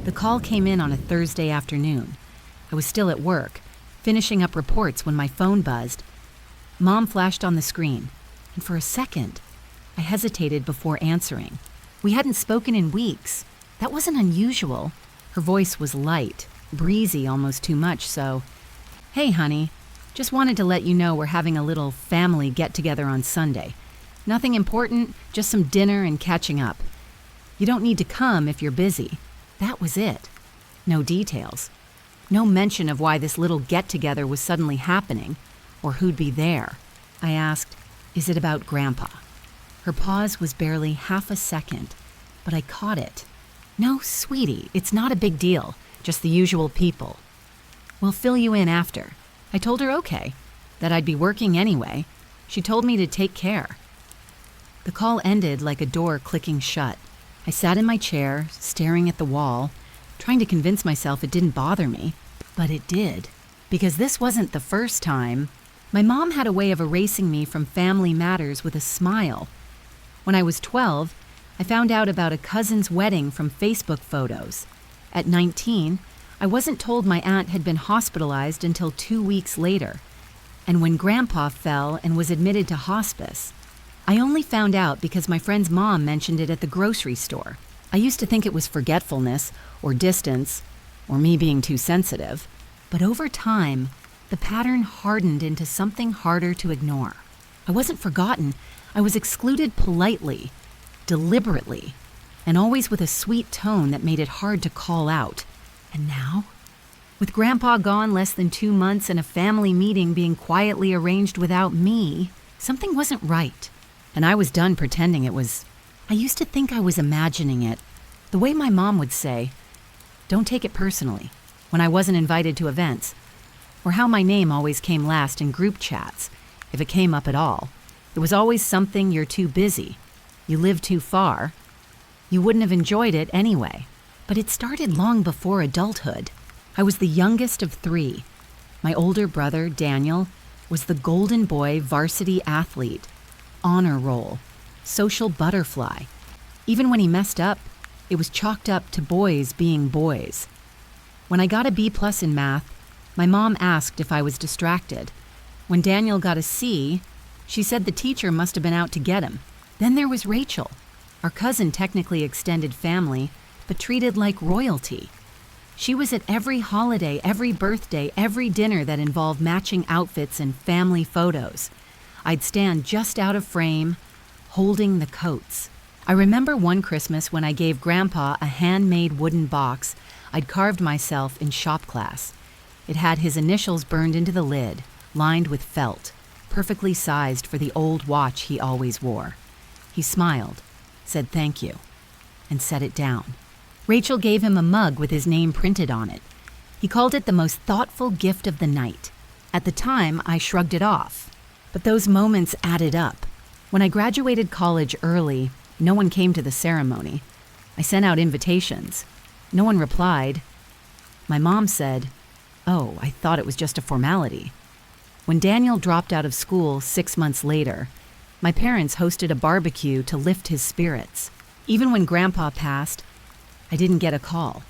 The call came in on a Thursday afternoon. I was still at work, finishing up reports when my phone buzzed. Mom flashed on the screen, and for a second, I hesitated before answering. We hadn't spoken in weeks. That wasn't unusual. Her voice was light, breezy, almost too much so. "Hey, honey, just wanted to let you know we're having a little family get-together on Sunday. Nothing important, just some dinner and catching up. You don't need to come if you're busy." That was it. No details. No mention of why this little get-together was suddenly happening, or who'd be there. I asked, "Is it about Grandpa?" Her pause was barely half a second, but I caught it. "No, sweetie, it's not a big deal, just the usual people. We'll fill you in after." I told her okay, that I'd be working anyway. She told me to take care. The call ended like a door clicking shut. I sat in my chair, staring at the wall, trying to convince myself it didn't bother me. But it did, because this wasn't the first time. My mom had a way of erasing me from family matters with a smile. When I was 12, I found out about a cousin's wedding from Facebook photos. At 19, I wasn't told my aunt had been hospitalized until 2 weeks later. And when Grandpa fell and was admitted to hospice, I only found out because my friend's mom mentioned it at the grocery store. I used to think it was forgetfulness or distance or me being too sensitive. But over time, the pattern hardened into something harder to ignore. I wasn't forgotten. I was excluded politely, deliberately, and always with a sweet tone that made it hard to call out. And now, with Grandpa gone less than 2 months and a family meeting being quietly arranged without me, something wasn't right. And I was done pretending it was. I used to think I was imagining it, the way my mom would say, "Don't take it personally," when I wasn't invited to events, or how my name always came last in group chats, if it came up at all. It was always something: "You're too busy. You live too far. You wouldn't have enjoyed it anyway." But it started long before adulthood. I was the youngest of 3. My older brother, Daniel, was the golden boy varsity athlete, honor roll, social butterfly. Even when he messed up, it was chalked up to boys being boys. When I got a B+ in math, my mom asked if I was distracted. When Daniel got a C, she said the teacher must have been out to get him. Then there was Rachel, our cousin, technically extended family, but treated like royalty. She was at every holiday, every birthday, every dinner that involved matching outfits and family photos. I'd stand just out of frame, holding the coats. I remember one Christmas when I gave Grandpa a handmade wooden box I'd carved myself in shop class. It had his initials burned into the lid, lined with felt, perfectly sized for the old watch he always wore. He smiled, said thank you, and set it down. Rachel gave him a mug with his name printed on it. He called it the most thoughtful gift of the night. At the time, I shrugged it off. But those moments added up. When I graduated college early, no one came to the ceremony. I sent out invitations. No one replied. My mom said, "Oh, I thought it was just a formality." When Daniel dropped out of school 6 months later, my parents hosted a barbecue to lift his spirits. Even when Grandpa passed, I didn't get a call.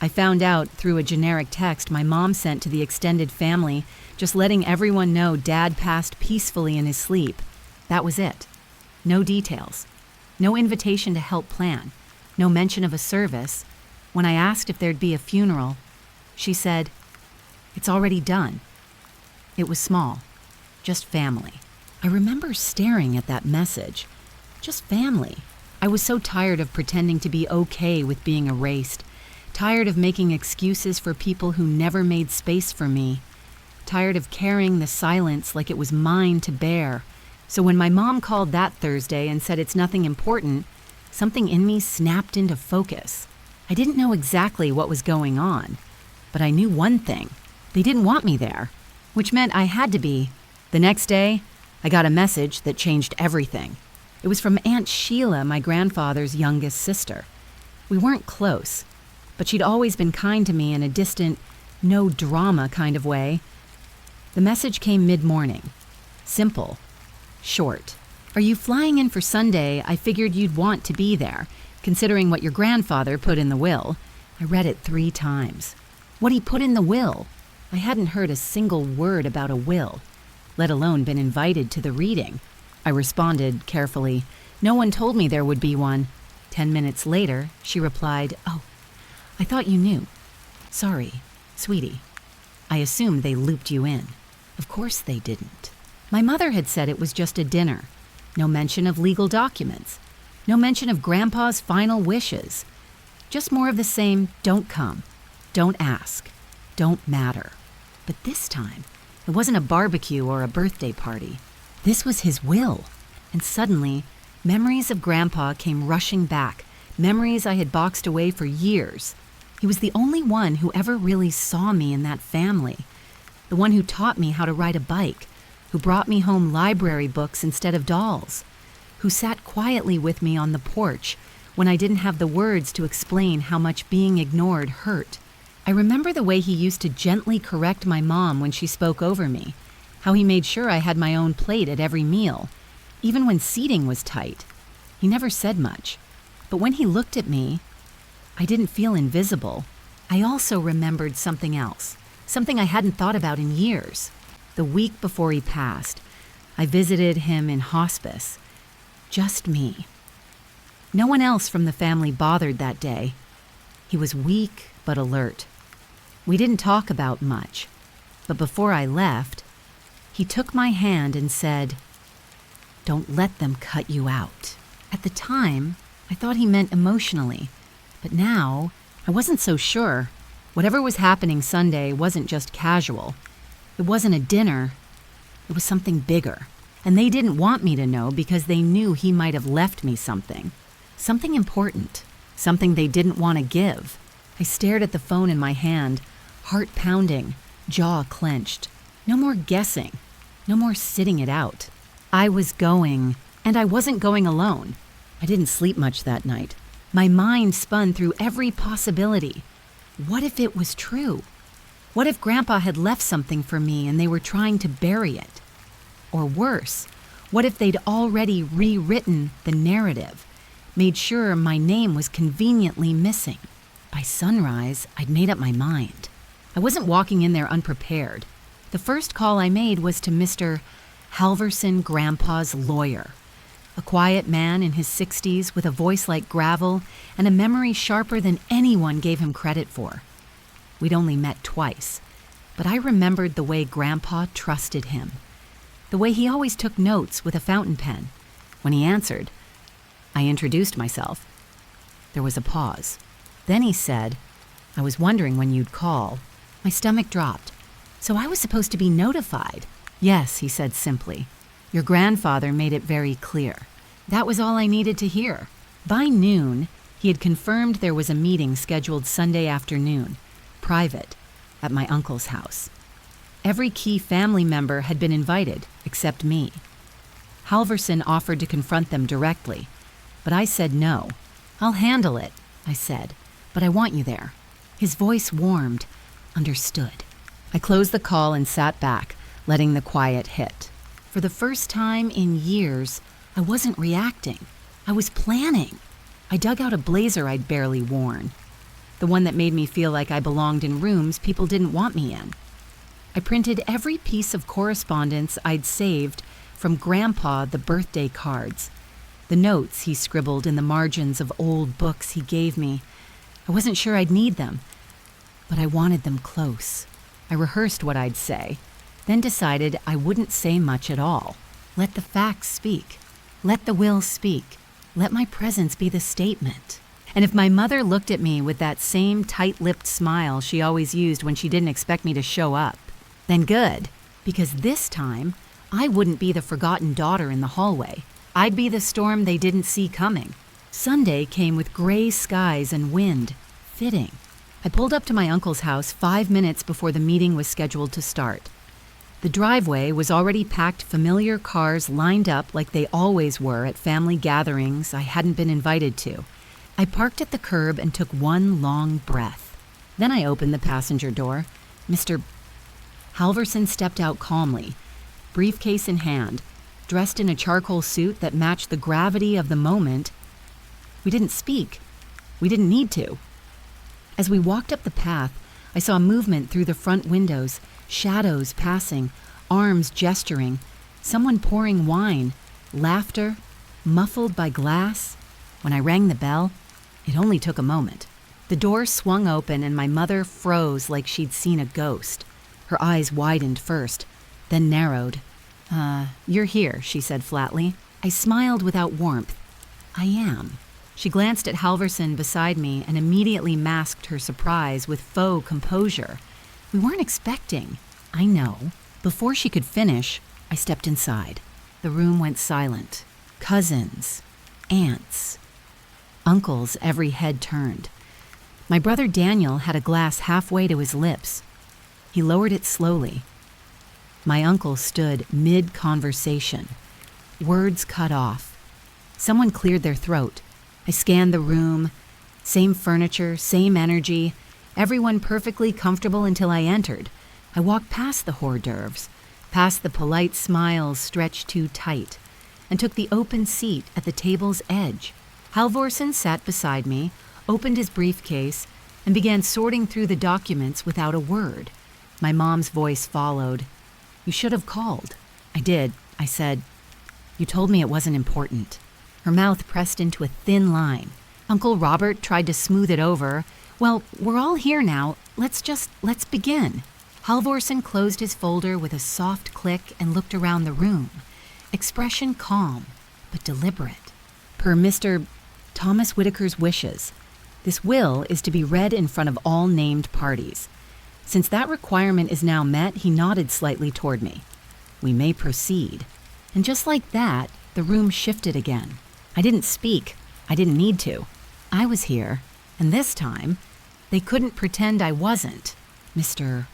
I found out through a generic text my mom sent to the extended family, just letting everyone know Dad passed peacefully in his sleep. That was it. No details. No invitation to help plan. No mention of a service. When I asked if there'd be a funeral, she said, "It's already done." It was small. Just family. I remember staring at that message. Just family. I was so tired of pretending to be okay with being erased, tired of making excuses for people who never made space for me, tired of carrying the silence like it was mine to bear. So when my mom called that Thursday and said it's nothing important, something in me snapped into focus. I didn't know exactly what was going on, but I knew one thing. They didn't want me there, which meant I had to be. The next day, I got a message that changed everything. It was from Aunt Sheila, my grandfather's youngest sister. We weren't close, but she'd always been kind to me in a distant, no drama kind of way. The message came mid-morning. Simple. Short. "Are you flying in for Sunday? I figured you'd want to be there, considering what your grandfather put in the will. I read it 3 times. What he put in the will. I hadn't heard a single word about a will, let alone been invited to the reading. I responded carefully, "No one told me there would be one." 10 minutes later, she replied, "Oh, I thought you knew. Sorry, sweetie. I assumed they looped you in." Of course they didn't. My mother had said it was just a dinner. No mention of legal documents. No mention of Grandpa's final wishes. Just more of the same, don't come, don't ask, don't matter. But this time, it wasn't a barbecue or a birthday party. This was his will. And suddenly, memories of Grandpa came rushing back, memories I had boxed away for years. He was the only one who ever really saw me in that family. The one who taught me how to ride a bike, who brought me home library books instead of dolls, who sat quietly with me on the porch when I didn't have the words to explain how much being ignored hurt. I remember the way he used to gently correct my mom when she spoke over me, how he made sure I had my own plate at every meal, even when seating was tight. He never said much, but when he looked at me, I didn't feel invisible. I also remembered something else, something I hadn't thought about in years. The week before he passed, I visited him in hospice. Just me. No one else from the family bothered that day. He was weak but alert. We didn't talk about much, but before I left, he took my hand and said, "Don't let them cut you out." At the time, I thought he meant emotionally, but now I wasn't so sure. Whatever was happening Sunday wasn't just casual. It wasn't a dinner. It was something bigger. And they didn't want me to know because they knew he might have left me something. Something important. Something they didn't want to give. I stared at the phone in my hand, heart pounding, jaw clenched. No more guessing. No more sitting it out. I was going, and I wasn't going alone. I didn't sleep much that night. My mind spun through every possibility. What if it was true? What if Grandpa had left something for me and they were trying to bury it? Or worse, what if they'd already rewritten the narrative, made sure my name was conveniently missing? By sunrise, I'd made up my mind. I wasn't walking in there unprepared. The first call I made was to Mr. Halverson, Grandpa's lawyer, a quiet man in his 60s with a voice like gravel and a memory sharper than anyone gave him credit for. We'd only met twice, but I remembered the way Grandpa trusted him, the way he always took notes with a fountain pen. When he answered, I introduced myself. There was a pause. Then he said, "I was wondering when you'd call." My stomach dropped. So I was supposed to be notified. "Yes," he said simply. "Your grandfather made it very clear." That was all I needed to hear. By noon, he had confirmed there was a meeting scheduled Sunday afternoon, private, at my uncle's house. Every key family member had been invited, except me. Halverson offered to confront them directly, but I said no. "I'll handle it," I said, "but I want you there." His voice warmed. Understood. I closed the call and sat back, letting the quiet hit. For the first time in years, I wasn't reacting. I was planning. I dug out a blazer I'd barely worn, the one that made me feel like I belonged in rooms people didn't want me in. I printed every piece of correspondence I'd saved from Grandpa, the birthday cards, the notes he scribbled in the margins of old books he gave me. I wasn't sure I'd need them, but I wanted them close. I rehearsed what I'd say, then decided I wouldn't say much at all. Let the facts speak. Let the will speak. Let my presence be the statement. And if my mother looked at me with that same tight-lipped smile she always used when she didn't expect me to show up, then good, because this time, I wouldn't be the forgotten daughter in the hallway. I'd be the storm they didn't see coming. Sunday came with gray skies and wind. Fitting. I pulled up to my uncle's house 5 minutes before the meeting was scheduled to start. The driveway was already packed, familiar cars lined up like they always were at family gatherings I hadn't been invited to. I parked at the curb and took one long breath. Then I opened the passenger door. Mr. Halverson stepped out calmly, briefcase in hand, dressed in a charcoal suit that matched the gravity of the moment. We didn't speak. We didn't need to. As we walked up the path, I saw movement through the front windows, shadows passing, arms gesturing, someone pouring wine, laughter, muffled by glass. When I rang the bell, it only took a moment. The door swung open and my mother froze like she'd seen a ghost. Her eyes widened first, then narrowed. You're here," she said flatly. I smiled without warmth. "I am." She glanced at Halverson beside me and immediately masked her surprise with faux composure. "We weren't expecting." "I know." Before she could finish, I stepped inside. The room went silent. Cousins, aunts, uncles, every head turned. My brother Daniel had a glass halfway to his lips. He lowered it slowly. My uncle stood mid-conversation, words cut off. Someone cleared their throat. I scanned the room. Same furniture, same energy, everyone perfectly comfortable until I entered. I walked past the hors d'oeuvres, past the polite smiles stretched too tight, and took the open seat at the table's edge. Halvorsen sat beside me, opened his briefcase, and began sorting through the documents without a word. My mom's voice followed. "You should have called." "I did," I said. "You told me it wasn't important." Her mouth pressed into a thin line. Uncle Robert tried to smooth it over. "Well, we're all here now. Let's begin." Halvorsen closed his folder with a soft click and looked around the room. Expression calm, but deliberate. Per Mr. Thomas Whitaker's wishes, this will is to be read in front of all named parties. Since that requirement is now met, he nodded slightly toward me. "We may proceed." And just like that, the room shifted again. I didn't speak. I didn't need to. I was here, and this time, they couldn't pretend I wasn't. Mr.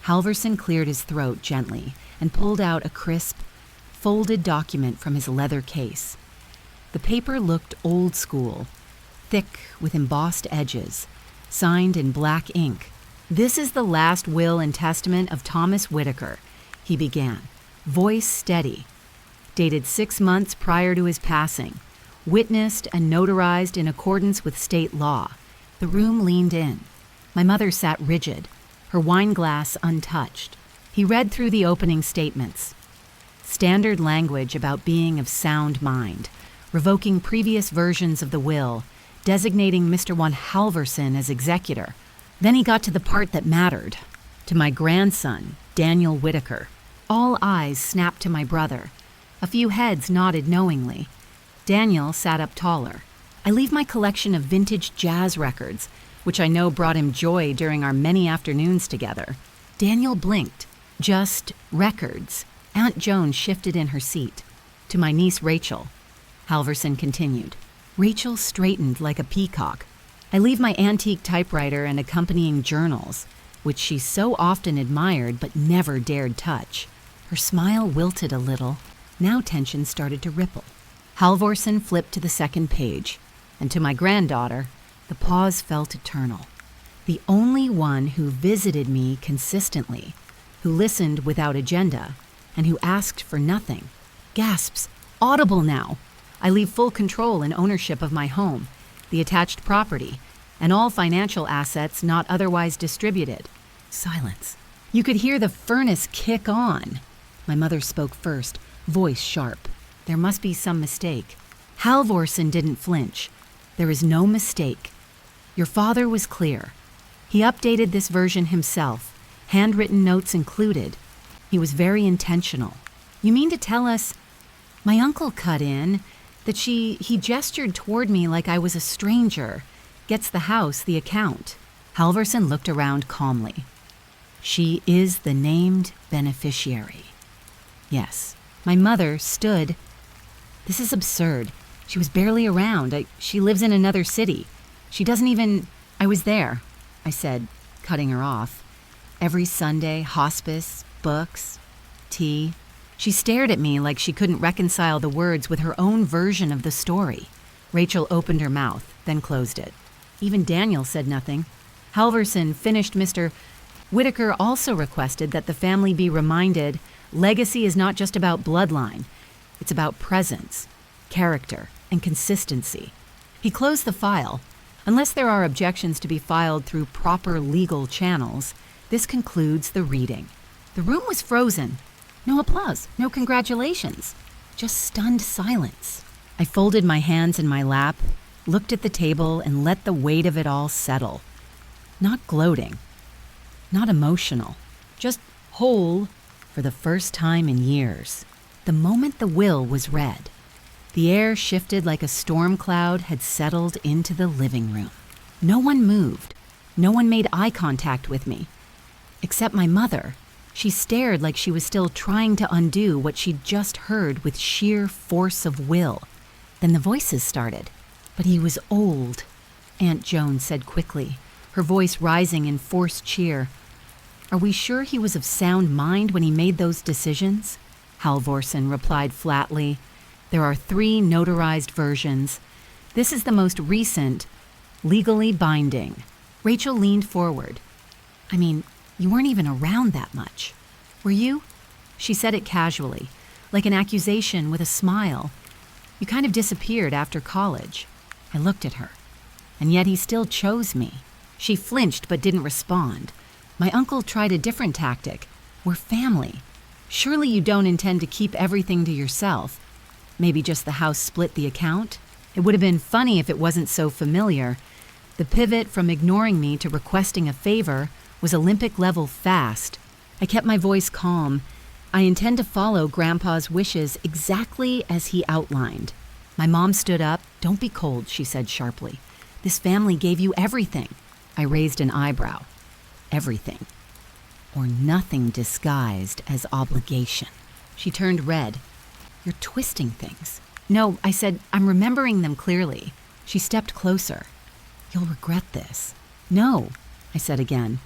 Halvorsen cleared his throat gently and pulled out a crisp, folded document from his leather case. The paper looked old school, thick with embossed edges, signed in black ink. "This is the last will and testament of Thomas Whitaker," he began, voice steady. "Dated 6 months prior to his passing, witnessed and notarized in accordance with state law." The room leaned in. My mother sat rigid, her wine glass untouched. He read through the opening statements. Standard language about being of sound mind, revoking previous versions of the will, designating Mr. von Halvorsen as executor. Then he got to the part that mattered. To my grandson, Daniel Whitaker. All eyes snapped to my brother. A few heads nodded knowingly. Daniel sat up taller. "I leave my collection of vintage jazz records, which I know brought him joy during our many afternoons together." Daniel blinked. "Just records." Aunt Joan shifted in her seat. "To my niece Rachel," Halvorsen continued. Rachel straightened like a peacock. "I leave my antique typewriter and accompanying journals, which she so often admired but never dared touch." Her smile wilted a little. Now tension started to ripple. Halvorsen flipped to the second page, and to my granddaughter, the pause felt eternal. "The only one who visited me consistently, who listened without agenda, and who asked for nothing." Gasps, audible now. "I leave full control and ownership of my home, the attached property, and all financial assets not otherwise distributed." Silence. You could hear the furnace kick on. My mother spoke first, voice sharp. "There must be some mistake." Halvorsen didn't flinch. "There is no mistake. Your father was clear. He updated this version himself, handwritten notes included. He was very intentional." "You mean to tell us—" My uncle cut in, "that he gestured toward me like I was a stranger. Gets the house, the account." Halvorsen looked around calmly. "She is the named beneficiary." "Yes." My mother stood. "This is absurd. She was barely around. She lives in another city. She doesn't even—" "I was there," I said, cutting her off. "Every Sunday, hospice, books, tea." She stared at me like she couldn't reconcile the words with her own version of the story. Rachel opened her mouth, then closed it. Even Daniel said nothing. Halvorsen finished. "Mr. Whitaker also requested that the family be reminded legacy is not just about bloodline. It's about presence, character, and consistency." He closed the file. Unless there are objections to be filed through proper legal channels, this concludes the reading. The room was frozen. No applause, no congratulations, just stunned silence. I folded my hands in my lap, looked at the table, and let the weight of it all settle. Not gloating, not emotional, just whole for the first time in years. The moment the will was read, the air shifted like a storm cloud had settled into the living room. No one moved. No one made eye contact with me. Except my mother. She stared like she was still trying to undo what she'd just heard with sheer force of will. Then the voices started. But he was old, Aunt Joan said quickly, her voice rising in forced cheer. Are we sure he was of sound mind when he made those decisions? Halvorsen replied flatly. There are 3 notarized versions. This is the most recent, legally binding. Rachel leaned forward. I mean, you weren't even around that much. Were you? She said it casually, like an accusation with a smile. You kind of disappeared after college. I looked at her. And yet he still chose me. She flinched but didn't respond. My uncle tried a different tactic. We're family. Surely you don't intend to keep everything to yourself. Maybe just the house split the account? It would have been funny if it wasn't so familiar. The pivot from ignoring me to requesting a favor was Olympic level fast. I kept my voice calm. I intend to follow Grandpa's wishes exactly as he outlined. My mom stood up. Don't be cold, she said sharply. This family gave you everything. I raised an eyebrow. Everything. Or nothing disguised as obligation. She turned red. You're twisting things. No, I said, I'm remembering them clearly. She stepped closer. You'll regret this. No, I said again.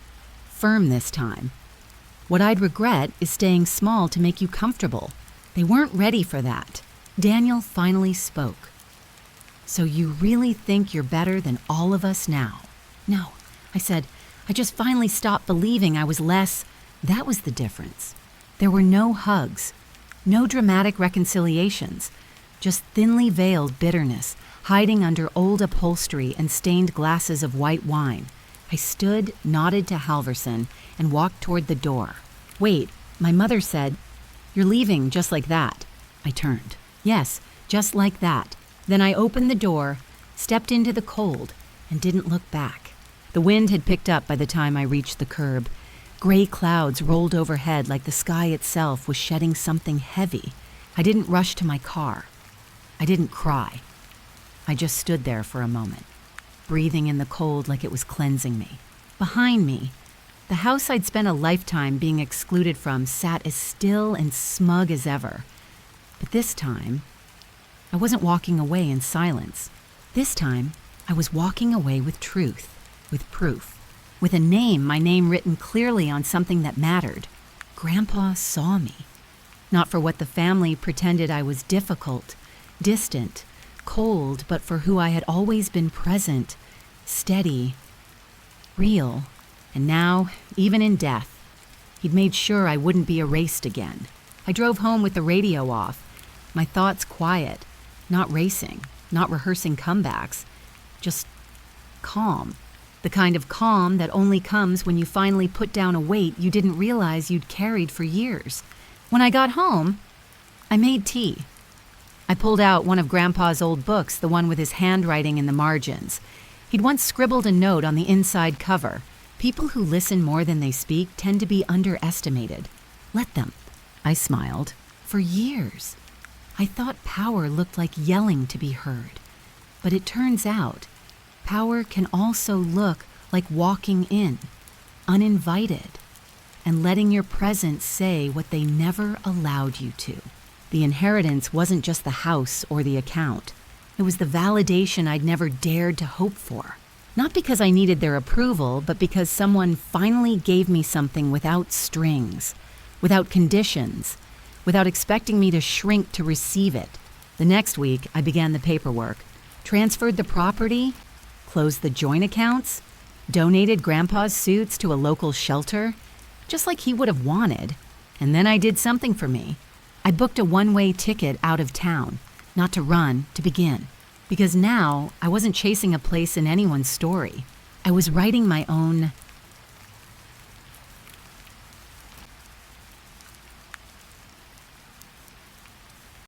Firm this time. What I'd regret is staying small to make you comfortable. They weren't ready for that. Daniel finally spoke. So you really think you're better than all of us now? No, I said, I just finally stopped believing I was less. That was the difference. There were no hugs, no dramatic reconciliations, just thinly veiled bitterness, hiding under old upholstery and stained glasses of white wine. I stood, nodded to Halvorsen, and walked toward the door. Wait, my mother said, you're leaving just like that. I turned. Yes, just like that. Then I opened the door, stepped into the cold, and didn't look back. The wind had picked up by the time I reached the curb. Gray clouds rolled overhead like the sky itself was shedding something heavy. I didn't rush to my car. I didn't cry. I just stood there for a moment, breathing in the cold like it was cleansing me. Behind me, the house I'd spent a lifetime being excluded from sat as still and smug as ever. But this time, I wasn't walking away in silence. This time, I was walking away with truth, with proof. With a name, my name written clearly on something that mattered. Grandpa saw me. Not for what the family pretended I was difficult, distant, cold, but for who I had always been present, steady, real. And now, even in death, he'd made sure I wouldn't be erased again. I drove home with the radio off, my thoughts quiet, not racing, not rehearsing comebacks, just calm. The kind of calm that only comes when you finally put down a weight you didn't realize you'd carried for years. When I got home, I made tea. I pulled out one of Grandpa's old books, the one with his handwriting in the margins. He'd once scribbled a note on the inside cover. People who listen more than they speak tend to be underestimated. Let them. I smiled. For years, I thought power looked like yelling to be heard. But it turns out, power can also look like walking in, uninvited, and letting your presence say what they never allowed you to. The inheritance wasn't just the house or the account. It was the validation I'd never dared to hope for. Not because I needed their approval, but because someone finally gave me something without strings, without conditions, without expecting me to shrink to receive it. The next week, I began the paperwork, transferred the property, closed the joint accounts, donated Grandpa's suits to a local shelter, just like he would have wanted. And then I did something for me. I booked a one-way ticket out of town, not to run, to begin. Because now I wasn't chasing a place in anyone's story. I was writing my own